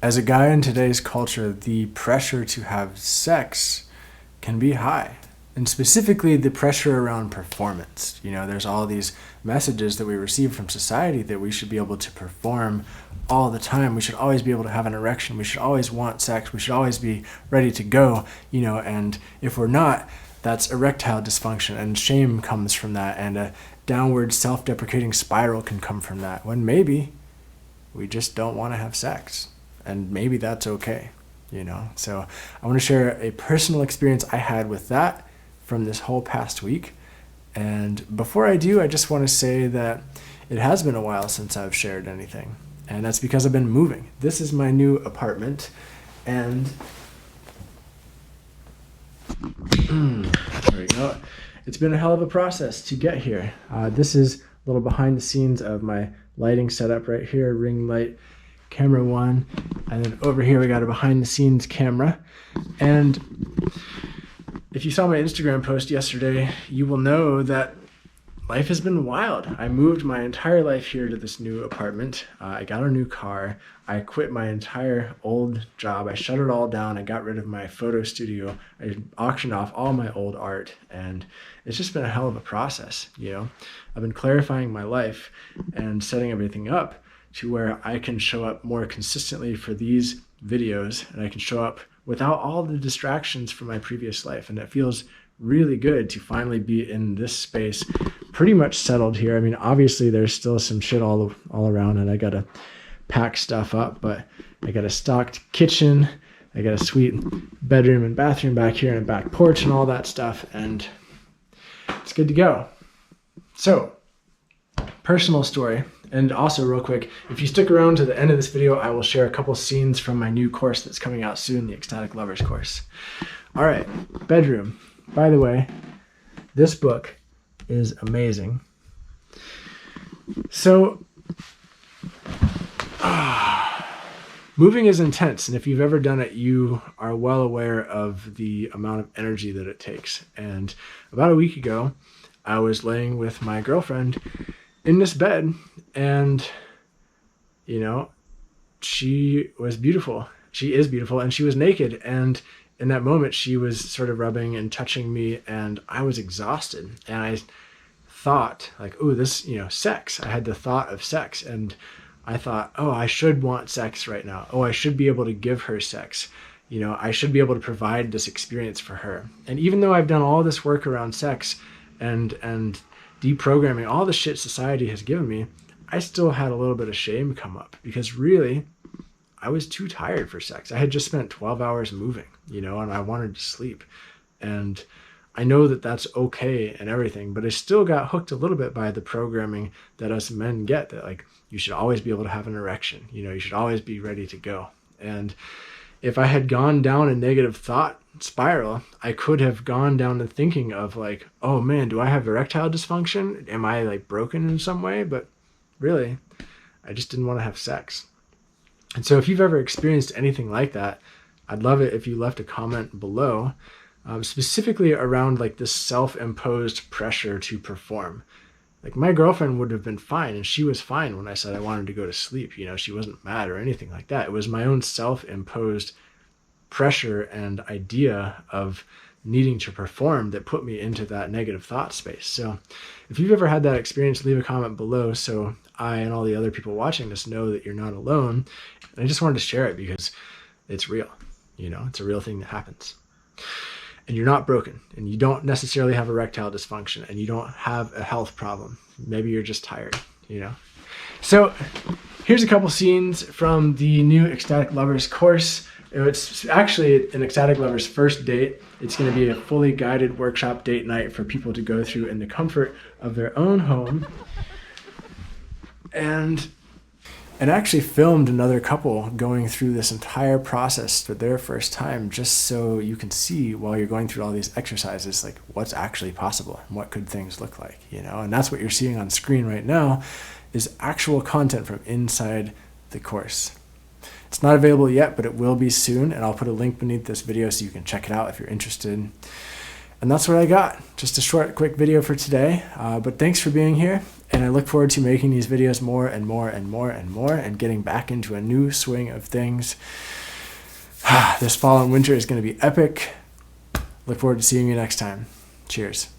As a guy in today's culture, the pressure to have sex can be high. And specifically the pressure around performance. There's all these messages that we receive from society that we should be able to perform all the time. We should always be able to have an erection. We should always want sex. We should always be ready to go, and if we're not, that's erectile dysfunction, and shame comes from that, and a downward self-deprecating spiral can come from that, when maybe we just don't want to have sex, and maybe that's okay, So I want to share a personal experience I had with that from this whole past week. And before I do, I just want to say that it has been a while since I've shared anything. And that's because I've been moving. This is my new apartment. And there we go. It's been a hell of a process to get here. This is a little behind the scenes of my lighting setup right here, ring light, camera one. And then over here we got a behind the scenes camera. And if you saw my Instagram post yesterday, you will know that life has been wild. I moved my entire life here to this new apartment. I got a new car. I quit my entire old job. I shut it all down. I got rid of my photo studio. I auctioned off all my old art, and it's just been a hell of a process. I've been clarifying my life and setting everything up to where I can show up more consistently for these videos, and I can show up without all the distractions from my previous life. And it feels really good to finally be in this space, pretty much settled here. I mean, obviously there's still some shit all around, and I gotta pack stuff up, but I got a stocked kitchen, I got a sweet bedroom and bathroom back here, and a back porch and all that stuff, and it's good to go. So, personal story. And also real quick, if you stick around to the end of this video, I will share a couple scenes from my new course that's coming out soon, the Ecstatic Lovers course. All right, bedroom. By the way, this book is amazing. So, moving is intense, and if you've ever done it, you are well aware of the amount of energy that it takes. And about a week ago, I was laying with my girlfriend in this bed, and she was beautiful. She is beautiful, and she was naked, and in that moment she was sort of rubbing and touching me, and I was exhausted, and I thought like, oh, this, sex. I had the thought of sex, and I thought, oh, I should want sex right now. Oh, I should be able to give her sex. I should be able to provide this experience for her. And even though I've done all this work around sex and deprogramming all the shit society has given me, I still had a little bit of shame come up, because really I was too tired for sex. I had just spent 12 hours moving, and I wanted to sleep. And I know that that's okay and everything, but I still got hooked a little bit by the programming that us men get, that like, you should always be able to have an erection, you should always be ready to go. And if I had gone down a negative thought spiral, I could have gone down to thinking of like, oh man, do I have erectile dysfunction? Am I like broken in some way? But really, I just didn't want to have sex. And so if you've ever experienced anything like that, I'd love it if you left a comment below, specifically around like this self-imposed pressure to perform. Like my girlfriend would have been fine, and she was fine when I said I wanted to go to sleep. She wasn't mad or anything like that. It was my own self-imposed pressure and idea of needing to perform that put me into that negative thought space. So if you've ever had that experience, leave a comment below so I and all the other people watching this know that you're not alone. And I just wanted to share it because it's real. It's a real thing that happens. And you're not broken, and you don't necessarily have erectile dysfunction, and you don't have a health problem. Maybe you're just tired, So here's a couple scenes from the new Ecstatic Lovers course. It's actually an Ecstatic Lovers first date. It's going to be a fully guided workshop date night for people to go through in the comfort of their own home. And I actually filmed another couple going through this entire process for their first time, just so you can see while you're going through all these exercises, like what's actually possible and what could things look like, and that's what you're seeing on screen right now is actual content from inside the course. It's not available yet, but it will be soon, and I'll put a link beneath this video so you can check it out if you're interested. And that's what I got. Just a short, quick video for today. But thanks for being here. And I look forward to making these videos more and more and more and more and getting back into a new swing of things. This fall and winter is going to be epic. Look forward to seeing you next time. Cheers.